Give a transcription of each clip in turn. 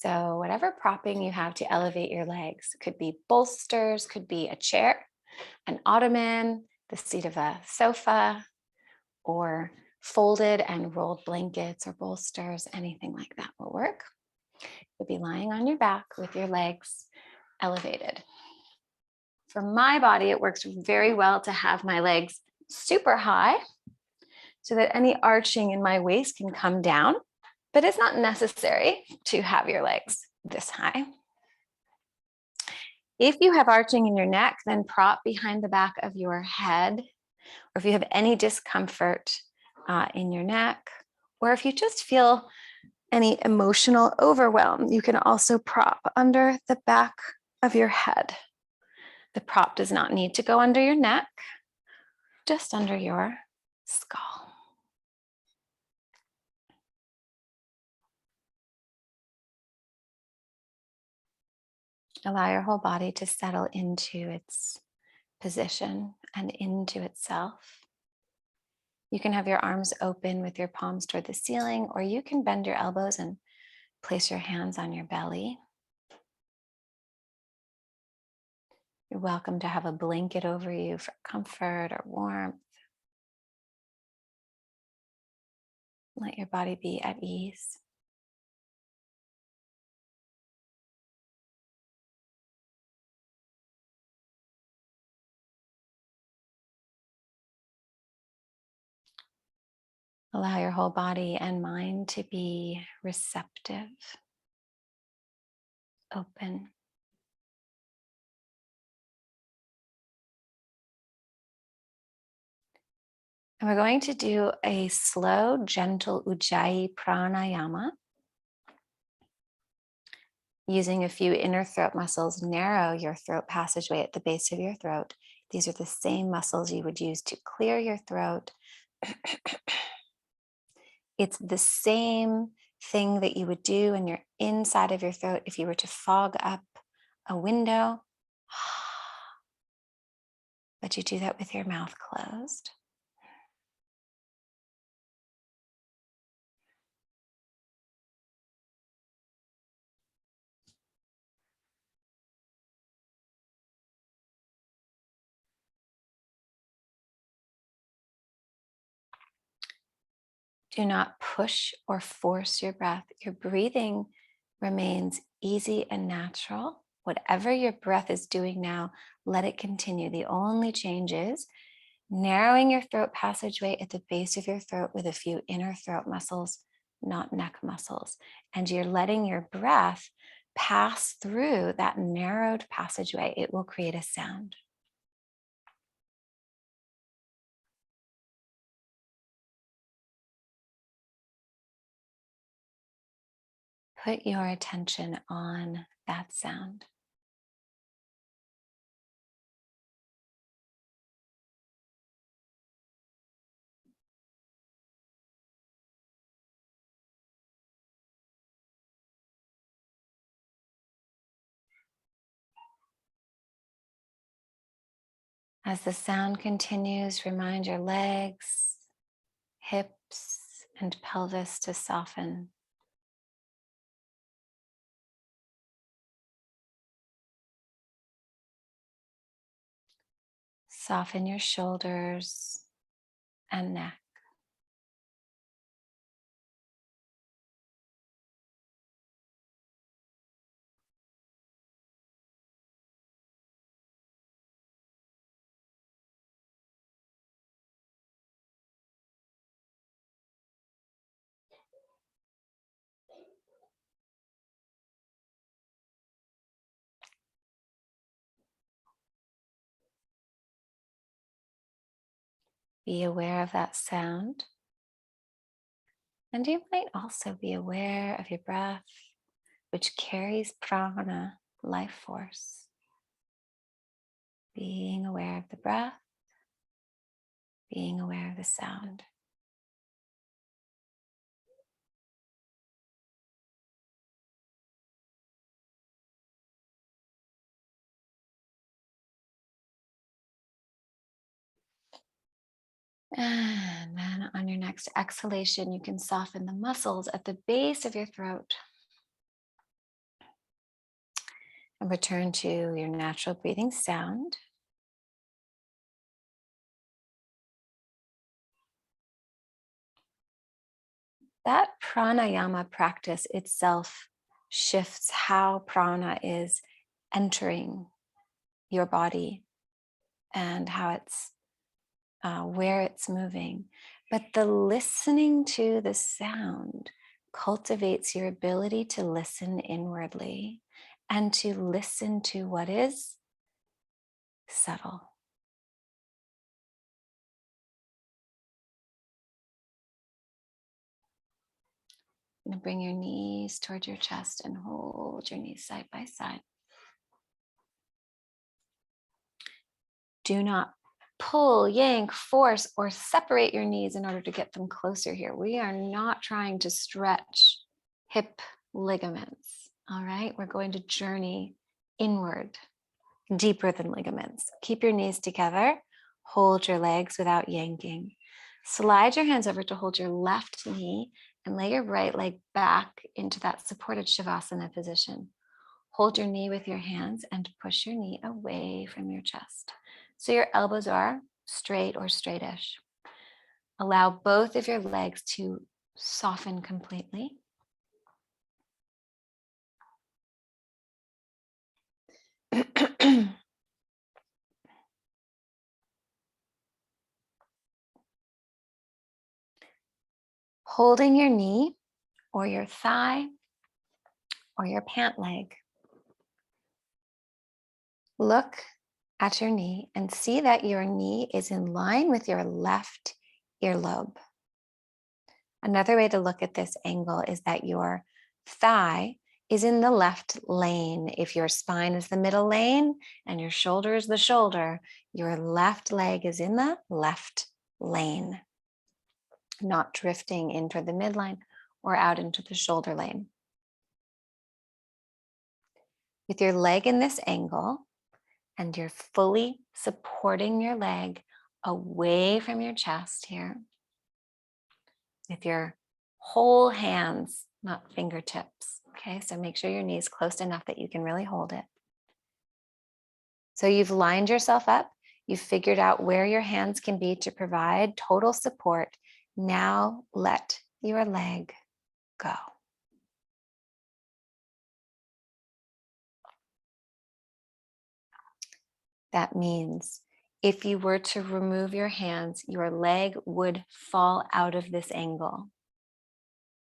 So whatever propping you have to elevate your legs, could be bolsters, could be a chair, an ottoman, the seat of a sofa, or folded and rolled blankets or bolsters, anything like that will work. You'll be lying on your back with your legs elevated. For my body, it works very well to have my legs super high so that any arching in my waist can come down, but it's not necessary to have your legs this high. If you have arching in your neck, then prop behind the back of your head, or if you have any discomfort in your neck, or if you just feel any emotional overwhelm, you can also prop under the back of your head. The prop does not need to go under your neck, just under your skull. Allow your whole body to settle into its position and into itself. You can have your arms open with your palms toward the ceiling, or you can bend your elbows and place your hands on your belly. You're welcome to have a blanket over you for comfort or warmth. Let your body be at ease. Allow your whole body and mind to be receptive, open. And we're going to do a slow, gentle Ujjayi pranayama. Using a few inner throat muscles, narrow your throat passageway at the base of your throat. These are the same muscles you would use to clear your throat. It's the same thing that you would do in your inside of your throat if you were to fog up a window. But you do that with your mouth closed. Do not push or force your breath. Your breathing remains easy and natural. Whatever your breath is doing now, let it continue. The only change is narrowing your throat passageway at the base of your throat with a few inner throat muscles, not neck muscles. And you're letting your breath pass through that narrowed passageway. It will create a sound. Put your attention on that sound. As the sound continues, remind your legs, hips, and pelvis to soften. Soften your shoulders and neck. Be aware of that sound. And you might also be aware of your breath, which carries prana, life force. Being aware of the breath, being aware of the sound. And then on your next exhalation, you can soften the muscles at the base of your throat. And return to your natural breathing sound. That pranayama practice itself shifts how prana is entering your body and how it's where it's moving. But the listening to the sound cultivates your ability to listen inwardly and to listen to what is subtle. You're going to bring your knees towards your chest and hold your knees side by side. Do not pull, yank, force, or separate your knees in order to get them closer here. We are not trying to stretch hip ligaments. All right, we're going to journey inward, deeper than ligaments. Keep your knees together. Hold your legs without yanking. Slide your hands over to hold your left knee and lay your right leg back into that supported Shavasana position. Hold your knee with your hands and push your knee away from your chest. So your elbows are straight or straightish. Allow both of your legs to soften completely. Holding your knee or your thigh or your pant leg. Look at your knee and see that your knee is in line with your left earlobe. Another way to look at this angle is that your thigh is in the left lane. If your spine is the middle lane and your shoulder is the shoulder, your left leg is in the left lane, not drifting into the midline or out into the shoulder lane. With your leg in this angle and you're fully supporting your leg away from your chest here, with your whole hands, not fingertips. Okay, so make sure your knee is close enough that you can really hold it. So you've lined yourself up. You've figured out where your hands can be to provide total support. Now let your leg go. That means if you were to remove your hands, your leg would fall out of this angle.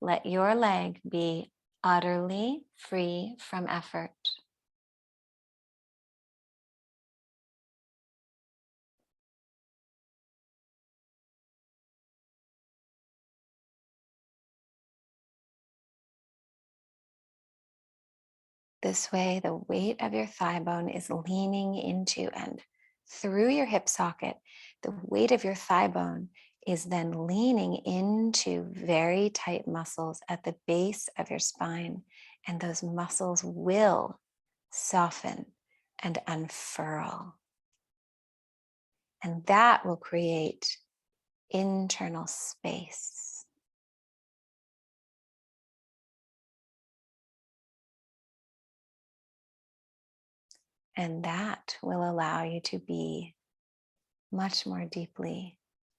Let your leg be utterly free from effort. This way, the weight of your thigh bone is leaning into and through your hip socket. The weight of your thigh bone is then leaning into very tight muscles at the base of your spine. And those muscles will soften and unfurl. And that will create internal space. And that will allow you to be much more deeply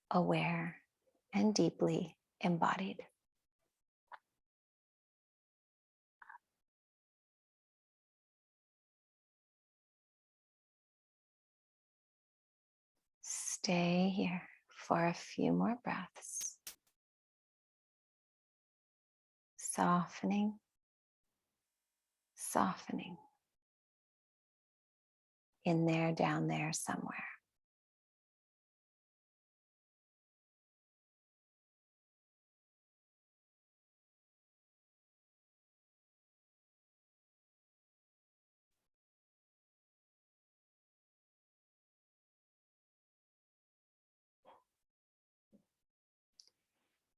aware and deeply embodied. Stay here for a few more breaths. Softening, softening. In there, down there, somewhere.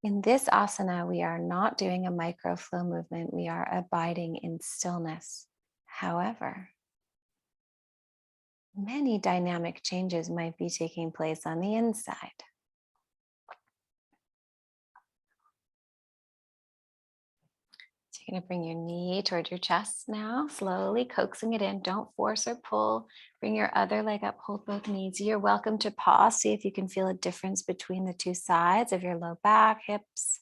In this asana, we are not doing a micro flow movement. We are abiding in stillness. However, many dynamic changes might be taking place on the inside. You're going to bring your knee toward your chest now, slowly coaxing it in. Don't force or pull. Bring your other leg up, hold both knees. You're welcome to pause. See if you can feel a difference between the two sides of your low back, hips,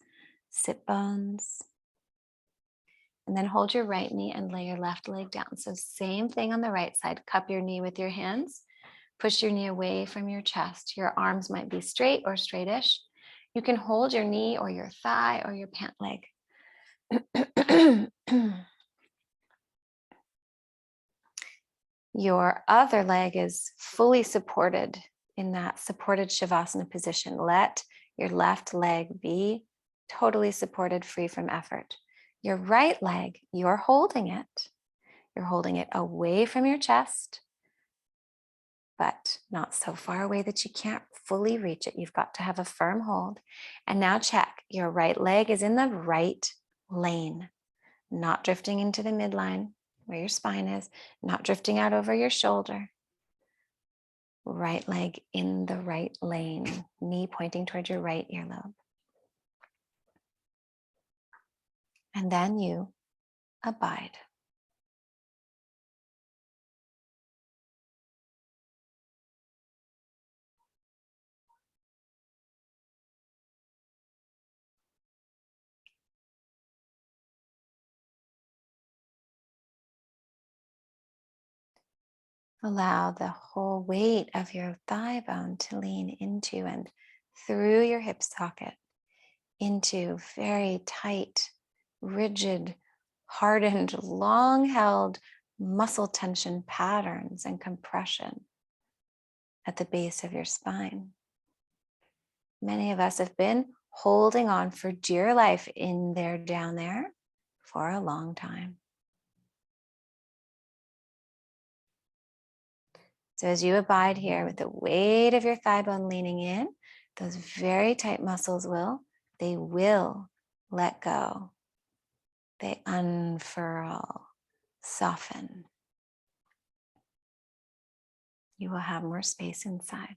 sit bones. And then hold your right knee and lay your left leg down. So same thing on the right side. Cup your knee with your hands. Push your knee away from your chest. Your arms might be straight or straightish. You can hold your knee or your thigh or your pant leg. Your other leg is fully supported in that supported Shavasana position. Let your left leg be totally supported, free from effort. Your right leg, you're holding it. You're holding it away from your chest, but not so far away that you can't fully reach it. You've got to have a firm hold. And now check, your right leg is in the right lane, not drifting into the midline where your spine is, not drifting out over your shoulder. Right leg in the right lane, knee pointing towards your right earlobe. And then you abide. Allow the whole weight of your thigh bone to lean into and through your hip socket into very tight, rigid, hardened, long-held muscle tension patterns and compression at the base of your spine. Many of us have been holding on for dear life in there, down there for a long time. So as you abide here with the weight of your thigh bone leaning in, those very tight muscles they will let go. They unfurl, soften. You will have more space inside.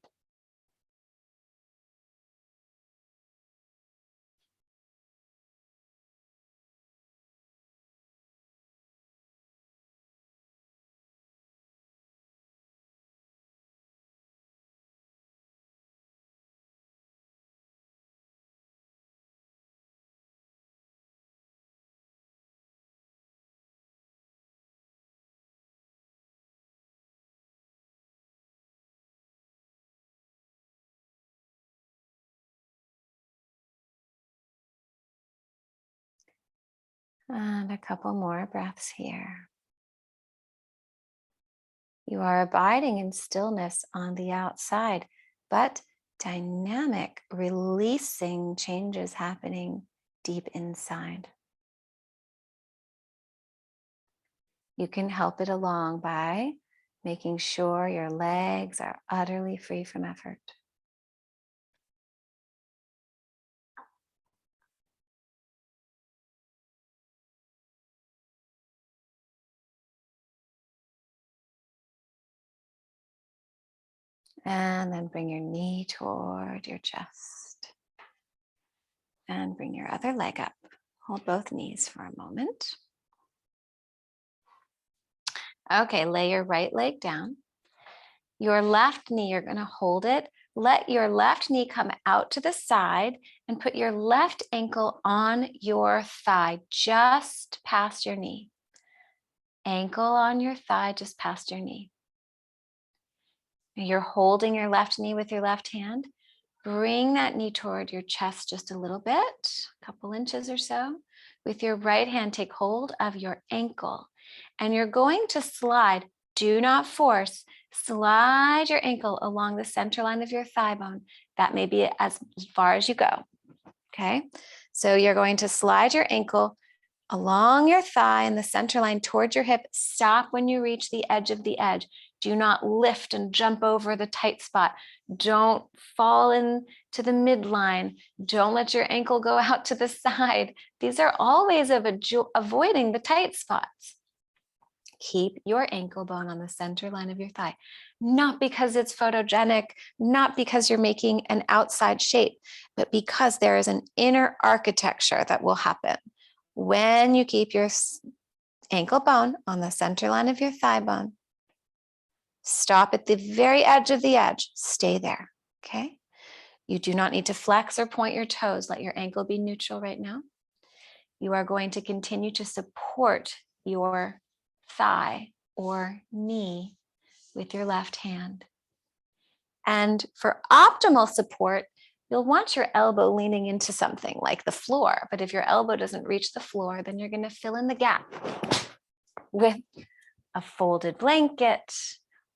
And a couple more breaths here. You are abiding in stillness on the outside, but dynamic, releasing changes happening deep inside. You can help it along by making sure your legs are utterly free from effort. And then bring your knee toward your chest. And bring your other leg up. Hold both knees for a moment. Okay, lay your right leg down. Your left knee, you're going to hold it. Let your left knee come out to the side and put your left ankle on your thigh, just past your knee. Ankle on your thigh, just past your knee. You're holding your left knee with your left hand. Bring that knee toward your chest just a little bit, a couple inches or so. With your right hand, take hold of your ankle. And you're going to slide, do not force, slide your ankle along the center line of your thigh bone. That may be as far as you go, okay? So you're going to slide your ankle along your thigh and the center line towards your hip. Stop when you reach the edge of the edge. Do not lift and jump over the tight spot. Don't fall into the midline. Don't let your ankle go out to the side. These are all ways of avoiding the tight spots. Keep your ankle bone on the center line of your thigh, not because it's photogenic, not because you're making an outside shape, but because there is an inner architecture that will happen. When you keep your ankle bone on the center line of your thigh bone, stop at the very edge of the edge. Stay there, okay? You do not need to flex or point your toes. Let your ankle be neutral right now. You are going to continue to support your thigh or knee with your left hand. And for optimal support, you'll want your elbow leaning into something like the floor. But if your elbow doesn't reach the floor, then you're going to fill in the gap with a folded blanket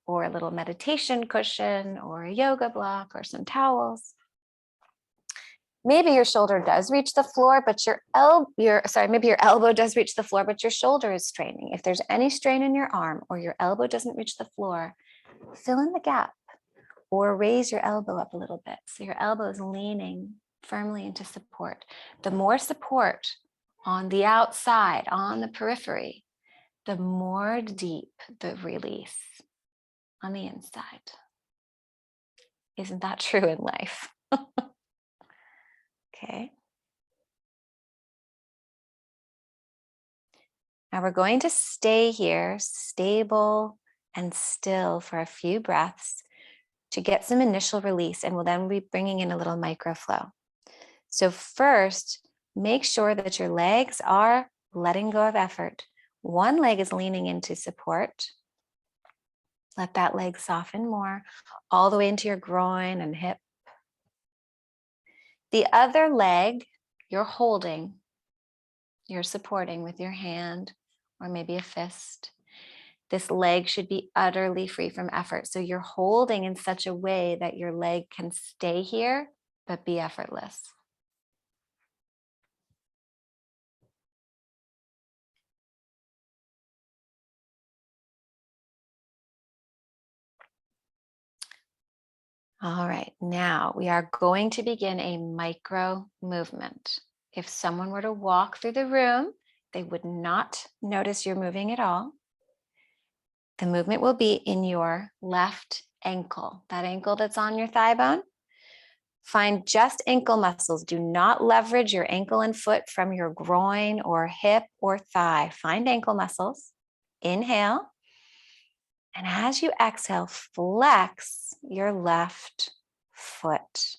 or a little meditation cushion or a yoga block or some towels. Maybe your shoulder does reach the floor, but maybe your elbow does reach the floor, but your shoulder is straining. If there's any strain in your arm or your elbow doesn't reach the floor, fill in the gap or raise your elbow up a little bit. So your elbow is leaning firmly into support. The more support on the outside, on the periphery, the more deep the release on the inside. Isn't that true in life? Okay. Now we're going to stay here, stable and still for a few breaths to get some initial release, and we'll then be bringing in a little microflow. So first, make sure that your legs are letting go of effort. One leg is leaning into support. Let that leg soften more, all the way into your groin and hip. The other leg, you're holding, you're supporting with your hand or maybe a fist. This leg should be utterly free from effort. So you're holding in such a way that your leg can stay here, but be effortless. All right, now we are going to begin a micro movement. If someone were to walk through the room, they would not notice you're moving at all. The movement will be in your left ankle, that ankle that's on your thigh bone. Find just ankle muscles. Do not leverage your ankle and foot from your groin or hip or thigh. Find ankle muscles. Inhale. And as you exhale, flex your left foot.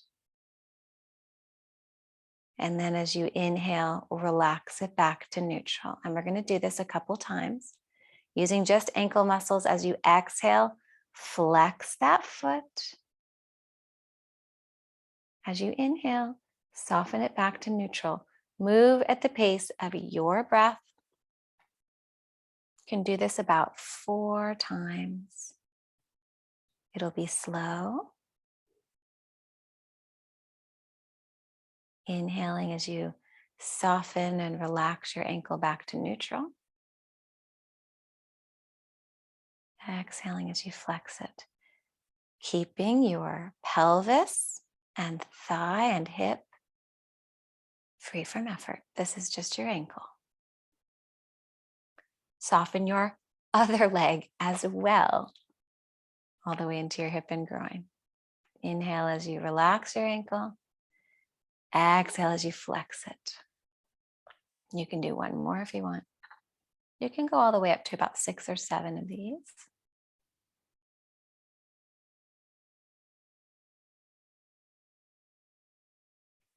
And then as you inhale, relax it back to neutral. And we're going to do this a couple times. Using just ankle muscles, as you exhale, flex that foot. As you inhale, soften it back to neutral. Move at the pace of your breath. You can do this about 4 times. It'll be slow. Inhaling as you soften and relax your ankle back to neutral. Exhaling as you flex it. Keeping your pelvis and thigh and hip free from effort. This is just your ankle. Soften your other leg as well, all the way into your hip and groin. Inhale as you relax your ankle. Exhale as you flex it. You can do one more if you want. You can go all the way up to about 6 or 7 of these.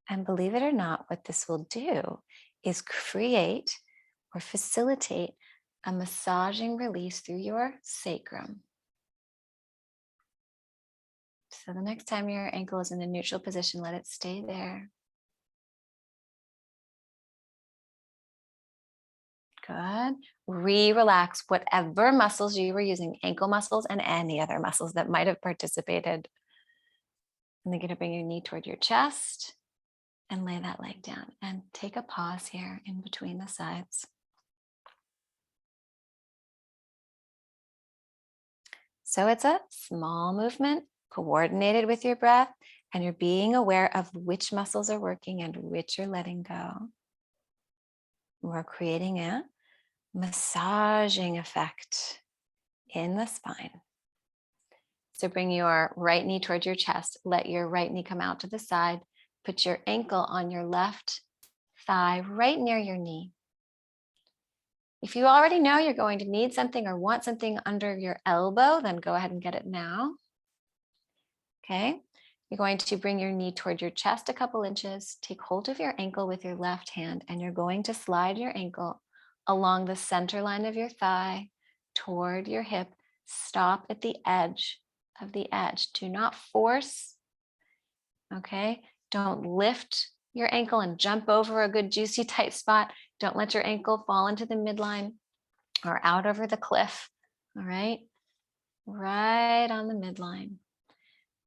And believe it or not, what this will do is create or facilitate a massaging release through your sacrum. So the next time your ankle is in a neutral position, let it stay there. Good. Re-relax whatever muscles you were using, ankle muscles and any other muscles that might have participated. And then you're going to bring your knee toward your chest and lay that leg down. And take a pause here in between the sides. So it's a small movement, coordinated with your breath, and you're being aware of which muscles are working and which you're letting go. We're creating a massaging effect in the spine. So bring your right knee towards your chest. Let your right knee come out to the side. Put your ankle on your left thigh right near your knee. If you already know you're going to need something or want something under your elbow, then go ahead and get it now. Okay. You're going to bring your knee toward your chest a couple inches, take hold of your ankle with your left hand, and you're going to slide your ankle along the center line of your thigh toward your hip. Stop at the edge of the edge. Do not force. Okay. Don't lift your ankle and jump over a good juicy tight spot. Don't let your ankle fall into the midline or out over the cliff. All right. Right on the midline.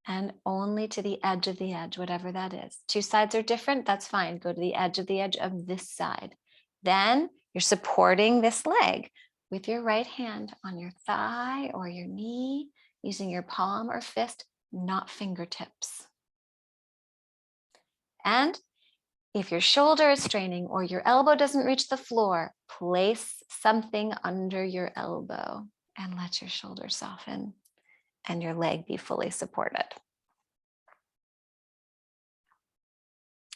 And only to the edge, whatever that is. Two sides are different, that's fine. Go to the edge of this side. Then you're supporting this leg with your right hand on your thigh or your knee, using your palm or fist, not fingertips. And if your shoulder is straining or your elbow doesn't reach the floor, place something under your elbow and let your shoulder soften and your leg be fully supported.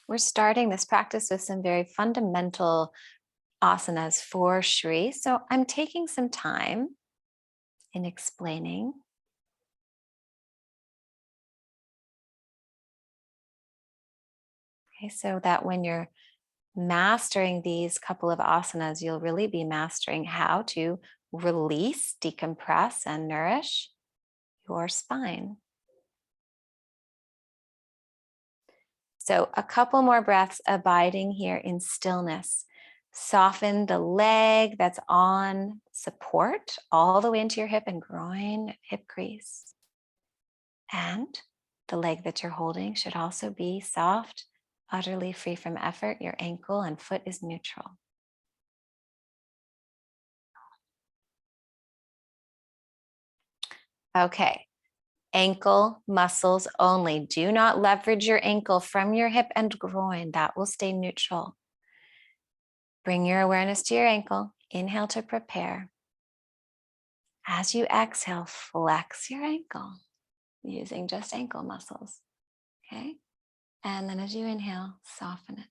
We're starting this practice with some very fundamental asanas for Shri. So I'm taking some time in explaining. Okay, so that when you're mastering these couple of asanas, you'll really be mastering how to release, decompress, and nourish your spine. So a couple more breaths abiding here in stillness. Soften the leg that's on support all the way into your hip and groin, hip crease. And the leg that you're holding should also be soft, utterly free from effort. Your ankle and foot is neutral. Okay, ankle muscles only. Do not leverage your ankle from your hip and groin. That will stay neutral. Bring your awareness to your ankle. Inhale to prepare. As you exhale, flex your ankle using just ankle muscles. Okay. And then as you inhale, soften it.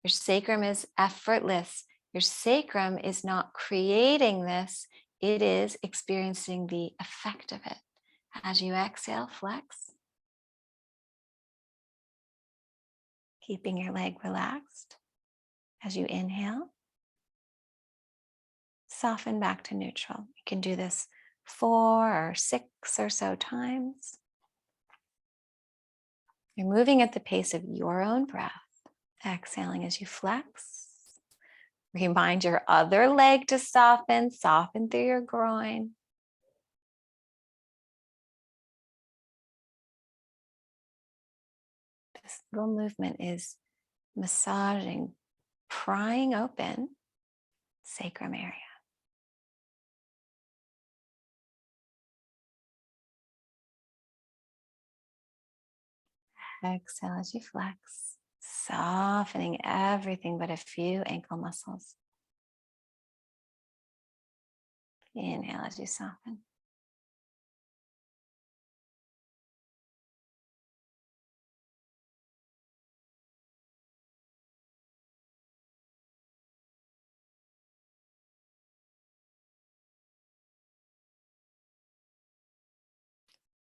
Your sacrum is effortless. Your sacrum is not creating this. It is experiencing the effect of it. As you exhale, flex. Keeping your leg relaxed. As you inhale, soften back to neutral. You can do this 4 or 6 or so times. You're moving at the pace of your own breath. Exhaling as you flex. Remind your other leg to soften. Soften through your groin. This little movement is massaging, prying open sacrum area. Exhale as you flex, softening everything but a few ankle muscles. Inhale as you soften.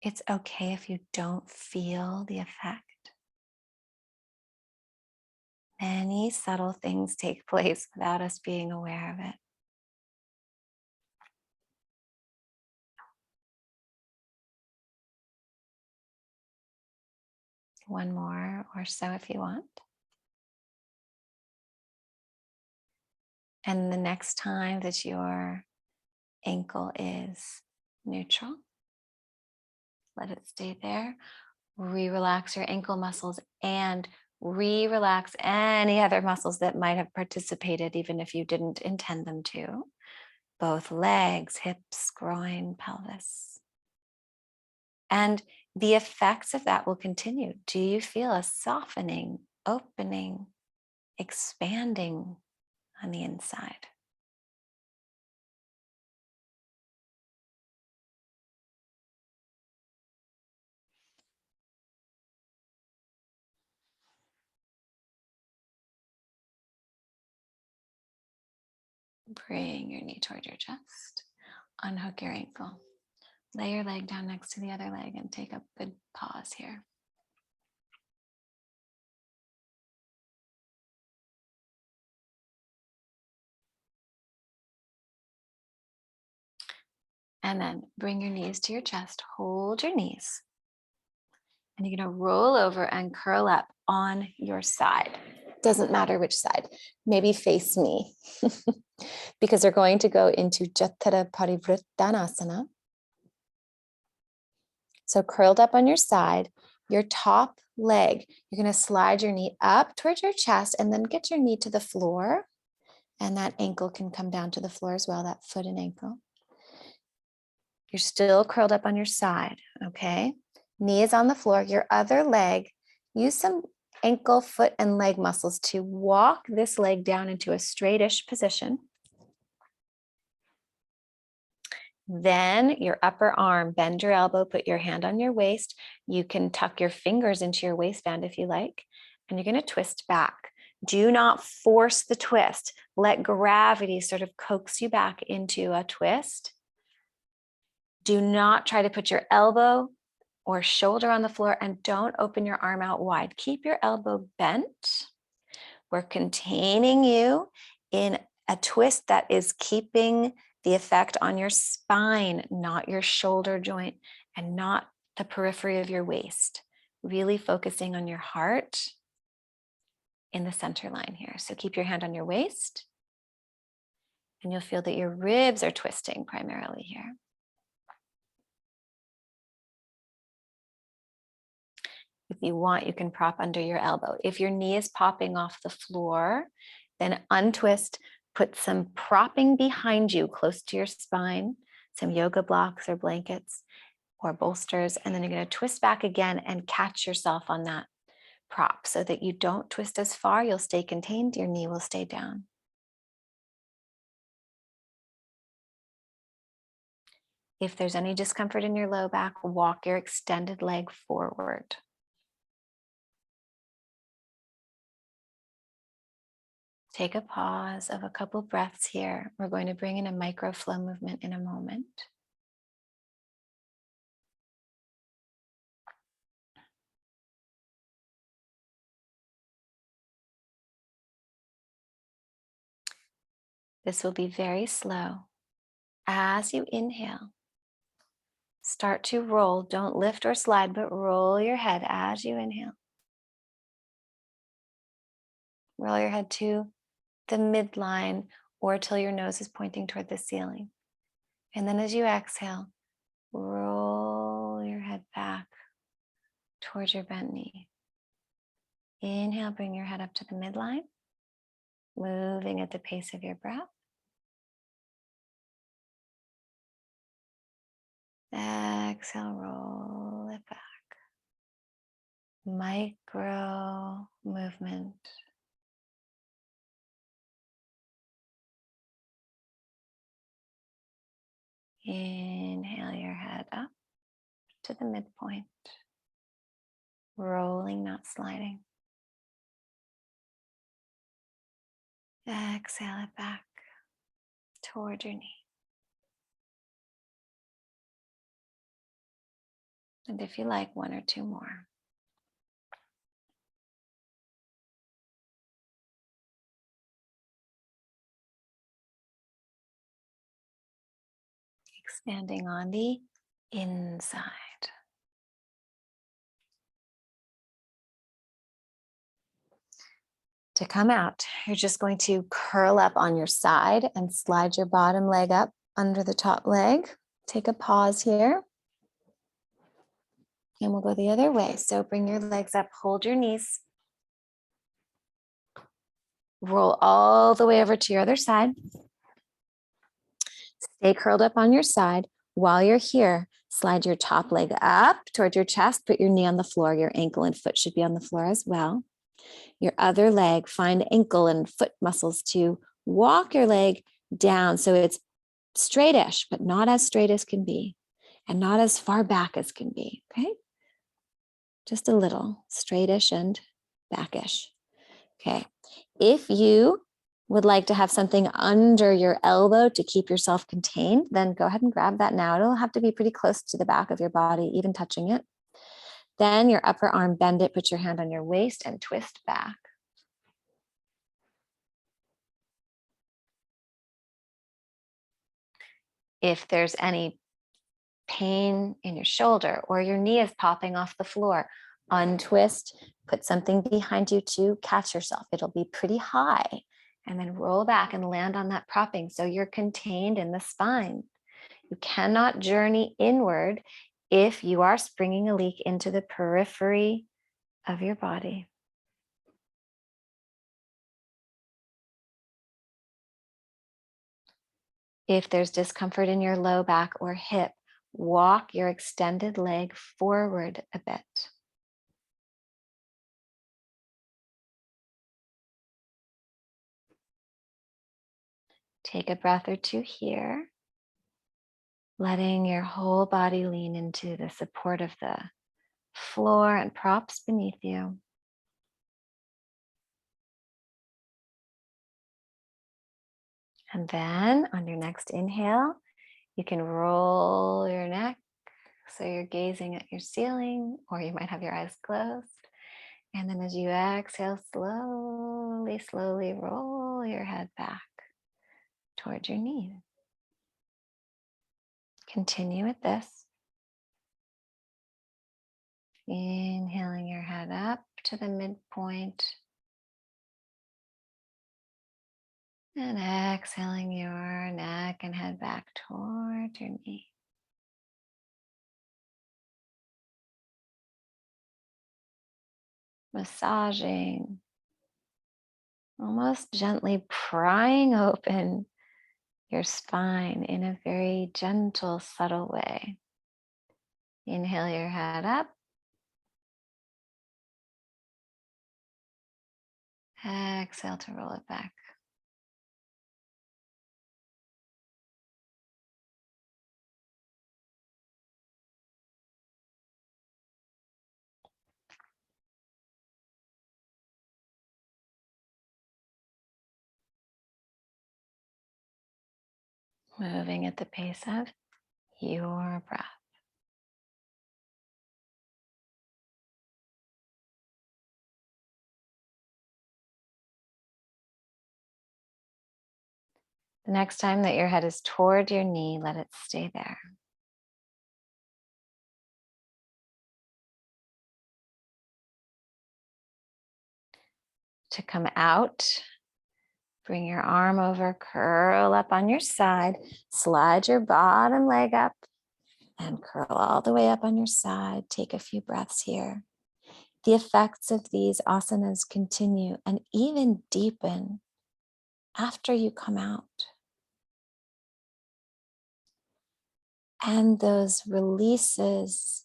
It's okay if you don't feel the effect. Many subtle things take place without us being aware of it. One more or so if you want. And the next time that your ankle is neutral, let it stay there. Re-relax your ankle muscles and re-relax any other muscles that might have participated, even if you didn't intend them to. Both legs, hips, groin, pelvis. And the effects of that will continue. Do you feel a softening, opening, expanding on the inside? Bring your knee toward your chest. Unhook your ankle. Lay your leg down next to the other leg and take a good pause here. And then bring your knees to your chest. Hold your knees. And you're going to roll over and curl up on your side. Doesn't matter which side. Maybe face me. Because they're going to go into Jatara Parivrittanasana. So curled up on your side, your top leg, you're going to slide your knee up towards your chest and then get your knee to the floor. And that ankle can come down to the floor as well, that foot and ankle. You're still curled up on your side, okay? Knee is on the floor. Your other leg, use some ankle, foot, and leg muscles to walk this leg down into a straightish position. Then your upper arm, bend your elbow, put your hand on your waist. You can tuck your fingers into your waistband if you like, and you're going to twist back. Do not force the twist. Let gravity sort of coax you back into a twist. Do not try to put your elbow or shoulder on the floor, and don't open your arm out wide. Keep your elbow bent. We're containing you in a twist that is keeping the effect on your spine, not your shoulder joint, and not the periphery of your waist. Really focusing on your heart in the center line here. So keep your hand on your waist, and you'll feel that your ribs are twisting primarily here. If you want, you can prop under your elbow. If your knee is popping off the floor, then untwist, put some propping behind you close to your spine, some yoga blocks or blankets or bolsters, and then you're going to twist back again and catch yourself on that prop so that you don't twist as far. You'll stay contained, your knee will stay down. If there's any discomfort in your low back, walk your extended leg forward. Take a pause of a couple breaths here. We're going to bring in a micro flow movement in a moment. This will be very slow. As you inhale, start to roll. Don't lift or slide, but roll your head as you inhale. Roll your head to the midline or till your nose is pointing toward the ceiling. And then as you exhale, roll your head back towards your bent knee. Inhale, bring your head up to the midline, moving at the pace of your breath. Exhale, roll it back. Micro movement. Inhale your head up to the midpoint, rolling, not sliding. Exhale it back toward your knee. And if you like, one or two more. Expanding on the inside. To come out, you're just going to curl up on your side and slide your bottom leg up under the top leg. Take a pause here. And we'll go the other way. So bring your legs up, hold your knees. Roll all the way over to your other side. Stay curled up on your side. While you're here, slide your top leg up toward your chest. Put your knee on the floor. Your ankle and foot should be on the floor as well. Your other leg, find ankle and foot muscles to walk your leg down so it's straightish, but not as straight as can be, and not as far back as can be, okay? Just a little straightish and backish. Okay, if you would like to have something under your elbow to keep yourself contained, then go ahead and grab that now. It'll have to be pretty close to the back of your body, even touching it. Then your upper arm, bend it, put your hand on your waist and twist back. If there's any pain in your shoulder or your knee is popping off the floor, untwist, put something behind you to catch yourself. It'll be pretty high. And then roll back and land on that propping so you're contained in the spine. You cannot journey inward if you are springing a leak into the periphery of your body. If there's discomfort in your low back or hip, walk your extended leg forward a bit. Take a breath or two here, letting your whole body lean into the support of the floor and props beneath you. And then on your next inhale, you can roll your neck so you're gazing at your ceiling, or you might have your eyes closed. And then as you exhale, slowly, slowly roll your head back towards your knees. Continue with this. Inhaling your head up to the midpoint. And exhaling your neck and head back towards your knee. Massaging, almost gently prying open your spine in a very gentle, subtle way. Inhale your head up. Exhale to roll it back. Moving at the pace of your breath. The next time that your head is toward your knee, let it stay there. To come out, bring your arm over, curl up on your side, slide your bottom leg up and curl all the way up on your side. Take a few breaths here. The effects of these asanas continue and even deepen after you come out. And those releases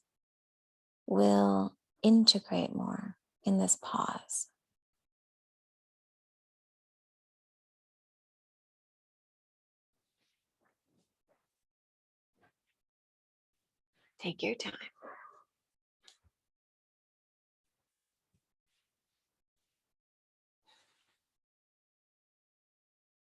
will integrate more in this pause. Take your time.